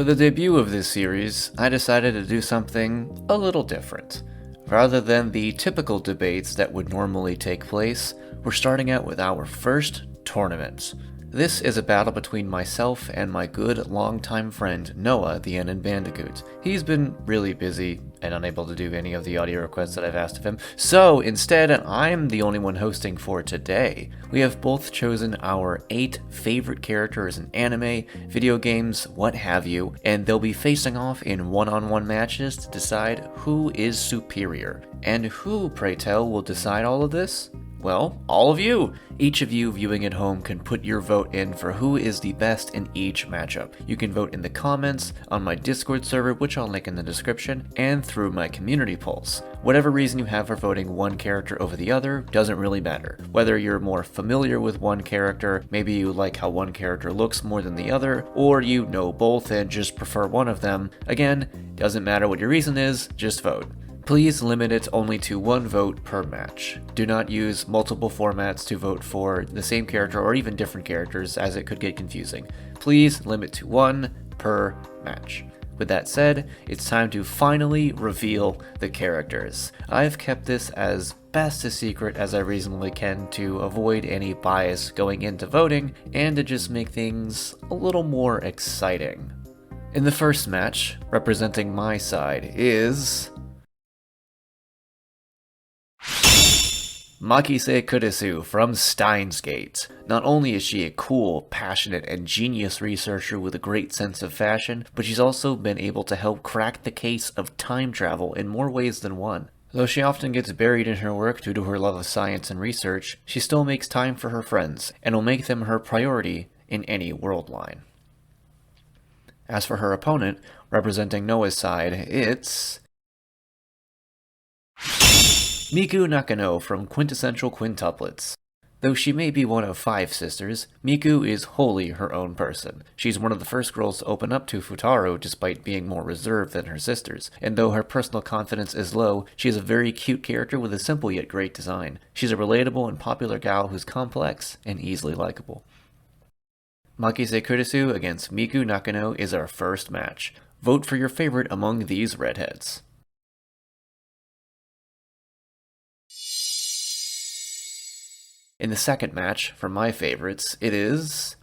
For the debut of this series, I decided to do something a little different. Rather than the typical debates that would normally take place, we're starting out with our first tournament. This is a battle between myself and my good longtime friend Noah, the NNBandicoot. He's been really busy and unable to do any of the audio requests that I've asked of him, so instead I'm the only one hosting for today. We have both chosen our 8 favorite characters in anime, video games, what have you, and they'll be facing off in one-on-one matches to decide who is superior. And who, pray tell, will decide all of this? Well, all of you! Each of you viewing at home can put your vote in for who is the best in each matchup. You can vote in the comments, on my Discord server, which I'll link in the description, and through my community polls. Whatever reason you have for voting one character over the other doesn't really matter. Whether you're more familiar with one character, maybe you like how one character looks more than the other, or you know both and just prefer one of them, again, doesn't matter what your reason is, just vote. Please limit it only to 1 vote per match. Do not use multiple formats to vote for the same character or even different characters, as it could get confusing. Please limit to 1 per match. With that said, it's time to finally reveal the characters. I've kept this as best a secret as I reasonably can to avoid any bias going into voting and to just make things a little more exciting. In the first match, representing my side is Makise Kurisu from Steins Gate. Not only is she a cool, passionate, and genius researcher with a great sense of fashion, but she's also been able to help crack the case of time travel in more ways than one. Though she often gets buried in her work due to her love of science and research, she still makes time for her friends, and will make them her priority in any world line. As for her opponent, representing Noah's side, it's Miku Nakano from Quintessential Quintuplets. Though she may be one of 5 sisters, Miku is wholly her own person. She's one of the first girls to open up to Futaro despite being more reserved than her sisters, and though her personal confidence is low, she is a very cute character with a simple yet great design. She's a relatable and popular gal who's complex and easily likable. Makise Kurisu against Miku Nakano is our first match. Vote for your favorite among these redheads. In the second match, for my favorites, it is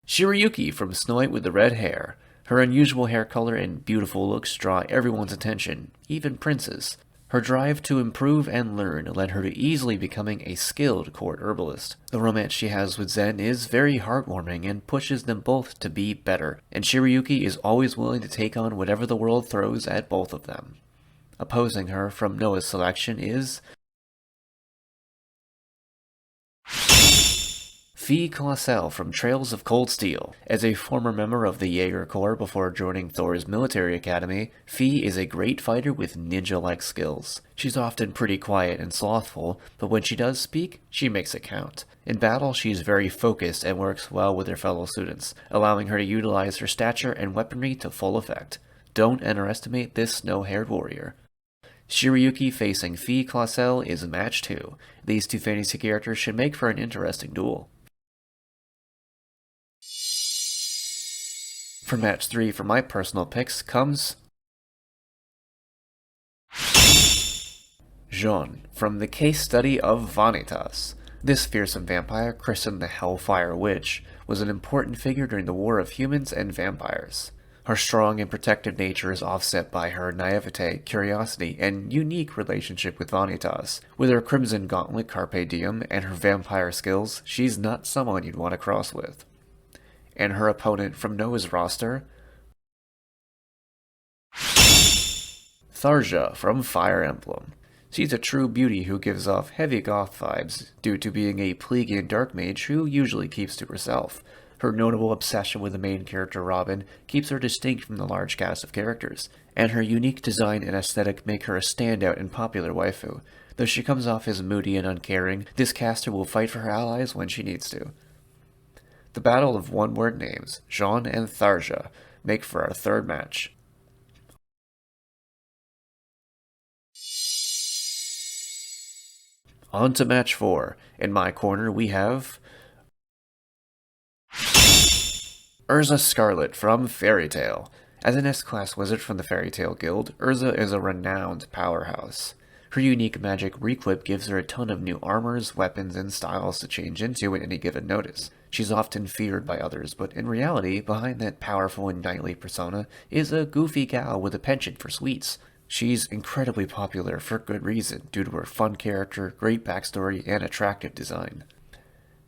Shiryuki from Snow White with the Red Hair. Her unusual hair color and beautiful looks draw everyone's attention, even Prince's. Her drive to improve and learn led her to easily becoming a skilled court herbalist. The romance she has with Zen is very heartwarming and pushes them both to be better, and Shiryuki is always willing to take on whatever the world throws at both of them. Opposing her from Noah's selection is Fee Clausel from Trails of Cold Steel. As a former member of the Jaeger Corps before joining Thor's military academy, Fee is a great fighter with ninja-like skills. She's often pretty quiet and slothful, but when she does speak, she makes it count. In battle, she's very focused and works well with her fellow students, allowing her to utilize her stature and weaponry to full effect. Don't underestimate this snow-haired warrior. Shiryuki facing Fee Clausel is match 2. These 2 fantasy characters should make for an interesting duel. For match 3 for my personal picks comes Jean from the case study of Vanitas. This fearsome vampire, christened the Hellfire Witch, was an important figure during the War of Humans and Vampires. Her strong and protective nature is offset by her naivete, curiosity, and unique relationship with Vanitas. With her Crimson Gauntlet Carpe Diem and her vampire skills, she's not someone you'd want to cross with. And her opponent from Noah's roster, Tharja from Fire Emblem. She's a true beauty who gives off heavy goth vibes due to being a plebeian dark mage who usually keeps to herself. Her notable obsession with the main character Robin keeps her distinct from the large cast of characters, and her unique design and aesthetic make her a standout and popular waifu. Though she comes off as moody and uncaring, this caster will fight for her allies when she needs to. The battle of one-word names, Jean and Tharja, make for our third match. On to match 4. In my corner we have Urza Scarlet from Fairy Tail. As an S-Class wizard from the Fairy Tail Guild, Urza is a renowned powerhouse. Her unique magic Requip gives her a ton of new armors, weapons, and styles to change into at any given notice. She's often feared by others, but in reality, behind that powerful and knightly persona is a goofy gal with a penchant for sweets. She's incredibly popular for good reason, due to her fun character, great backstory, and attractive design.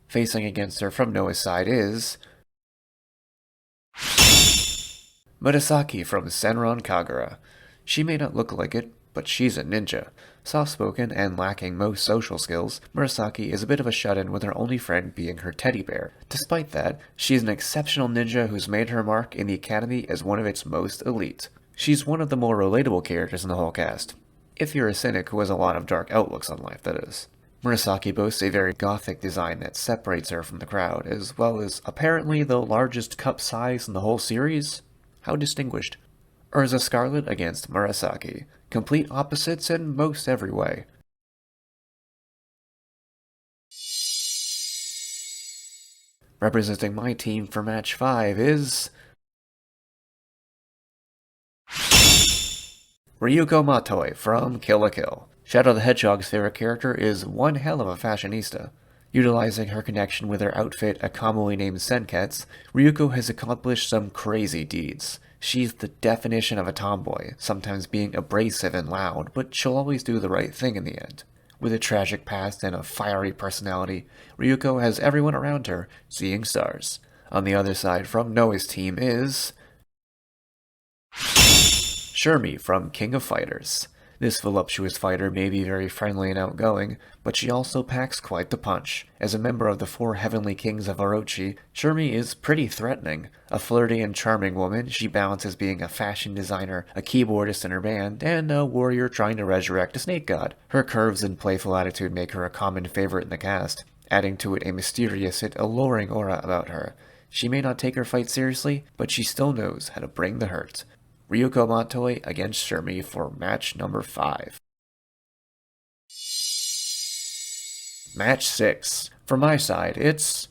Facing against her from Noah's side is Murasaki from Senran Kagura. She may not look like it, but she's a ninja. Soft-spoken and lacking most social skills, Murasaki is a bit of a shut-in with her only friend being her teddy bear. Despite that, she's an exceptional ninja who's made her mark in the academy as one of its most elite. She's one of the more relatable characters in the whole cast. If you're a cynic who has a lot of dark outlooks on life, that is. Murasaki boasts a very gothic design that separates her from the crowd, as well as apparently the largest cup size in the whole series. How distinguished. Urza Scarlet against Murasaki. Complete opposites in most every way. Representing my team for match 5 is Ryuko Matoi from Kill la Kill. Shadow the Hedgehog's favorite character is one hell of a fashionista. Utilizing her connection with her outfit, a commonly named Senketsu, Ryuko has accomplished some crazy deeds. She's the definition of a tomboy, sometimes being abrasive and loud, but she'll always do the right thing in the end. With a tragic past and a fiery personality, Ryuko has everyone around her seeing stars. On the other side from Noah's team is Shermie from King of Fighters. This voluptuous fighter may be very friendly and outgoing, but she also packs quite the punch. As a member of the 4 Heavenly Kings of Orochi, Shermie is pretty threatening. A flirty and charming woman, she balances being a fashion designer, a keyboardist in her band, and a warrior trying to resurrect a snake god. Her curves and playful attitude make her a common favorite in the cast, adding to it a mysterious yet alluring aura about her. She may not take her fight seriously, but she still knows how to bring the hurt. Ryuko Matoi against Shermie for match number 5. Match 6. For my side, it's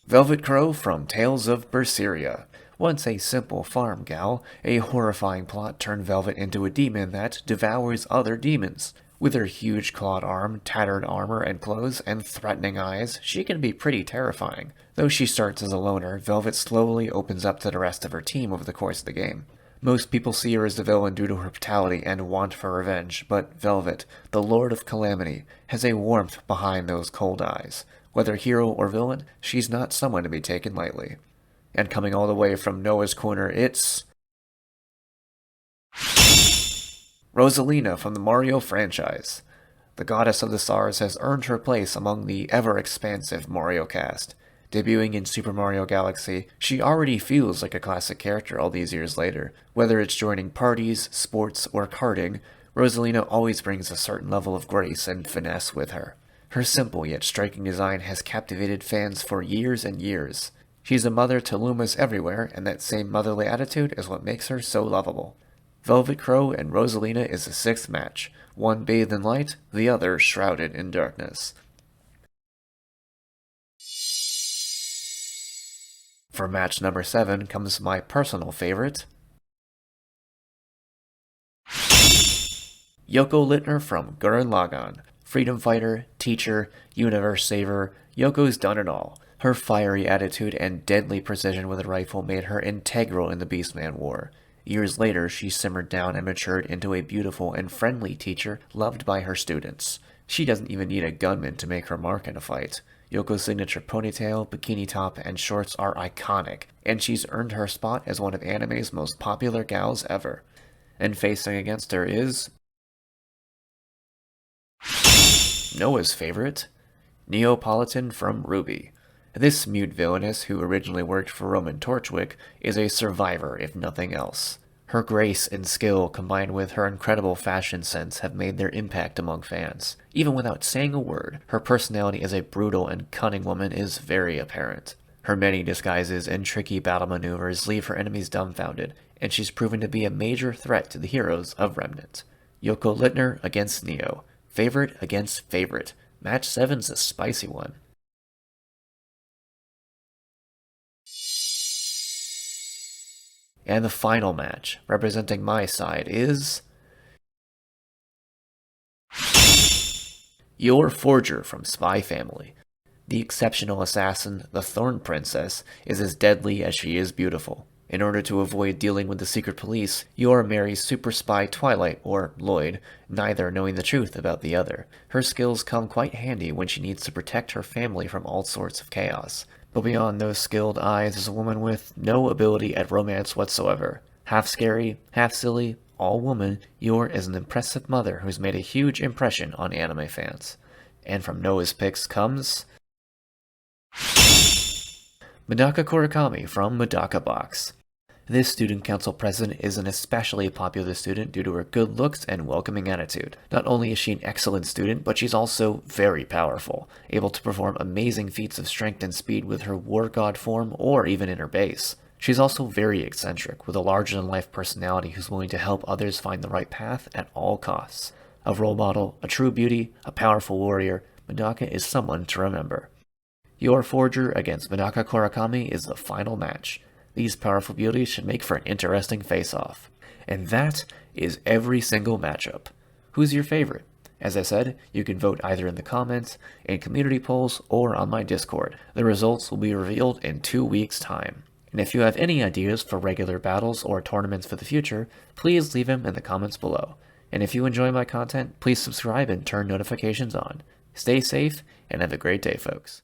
Velvet Crow from Tales of Berseria. Once a simple farm gal, a horrifying plot turned Velvet into a demon that devours other demons. With her huge clawed arm, tattered armor and clothes, and threatening eyes, she can be pretty terrifying. Though she starts as a loner, Velvet slowly opens up to the rest of her team over the course of the game. Most people see her as the villain due to her brutality and want for revenge, but Velvet, the Lord of Calamity, has a warmth behind those cold eyes. Whether hero or villain, she's not someone to be taken lightly. And coming all the way from Noah's corner, it's Rosalina from the Mario franchise. The goddess of the stars has earned her place among the ever-expansive Mario cast. Debuting in Super Mario Galaxy, she already feels like a classic character all these years later. Whether it's joining parties, sports, or karting, Rosalina always brings a certain level of grace and finesse with her. Her simple yet striking design has captivated fans for years and years. She's a mother to Lumas everywhere, and that same motherly attitude is what makes her so lovable. Velvet Crow and Rosalina is the 6th match, one bathed in light, the other shrouded in darkness. For match number 7 comes my personal favorite, Yoko Littner from Gurren Lagann. Freedom fighter, teacher, universe saver, Yoko's done it all. Her fiery attitude and deadly precision with a rifle made her integral in the Beastman War. Years later, she simmered down and matured into a beautiful and friendly teacher loved by her students. She doesn't even need a gunman to make her mark in a fight. Yoko's signature ponytail, bikini top, and shorts are iconic, and she's earned her spot as one of anime's most popular gals ever. And facing against her is Noah's favorite, Neapolitan from Ruby. This mute villainess, who originally worked for Roman Torchwick, is a survivor if nothing else. Her grace and skill combined with her incredible fashion sense have made their impact among fans. Even without saying a word, her personality as a brutal and cunning woman is very apparent. Her many disguises and tricky battle maneuvers leave her enemies dumbfounded, and she's proven to be a major threat to the heroes of Remnant. Yoko Littner against Neo. Favorite against favorite. Match 7's a spicy one. And the final match, representing my side, is your Forger from Spy Family. The exceptional assassin, the Thorn Princess, is as deadly as she is beautiful. In order to avoid dealing with the secret police, Yor marries super spy Twilight, or Lloyd, neither knowing the truth about the other. Her skills come quite handy when she needs to protect her family from all sorts of chaos. But beyond those skilled eyes is a woman with no ability at romance whatsoever. Half scary, half silly, all woman, Yor is an impressive mother who's made a huge impression on anime fans. And from Noah's picks comes Medaka Kurakami from Medaka Box. This student council president is an especially popular student due to her good looks and welcoming attitude. Not only is she an excellent student, but she's also very powerful, able to perform amazing feats of strength and speed with her war god form or even in her base. She's also very eccentric, with a larger-than-life personality who's willing to help others find the right path at all costs. A role model, a true beauty, a powerful warrior, Medaka is someone to remember. Your Forger against Medaka Kurakami is the final match. These powerful beauties should make for an interesting face-off. And that is every single matchup. Who's your favorite? As I said, you can vote either in the comments, in community polls, or on my Discord. The results will be revealed in 2 weeks' time. And if you have any ideas for regular battles or tournaments for the future, please leave them in the comments below. And if you enjoy my content, please subscribe and turn notifications on. Stay safe, and have a great day, folks.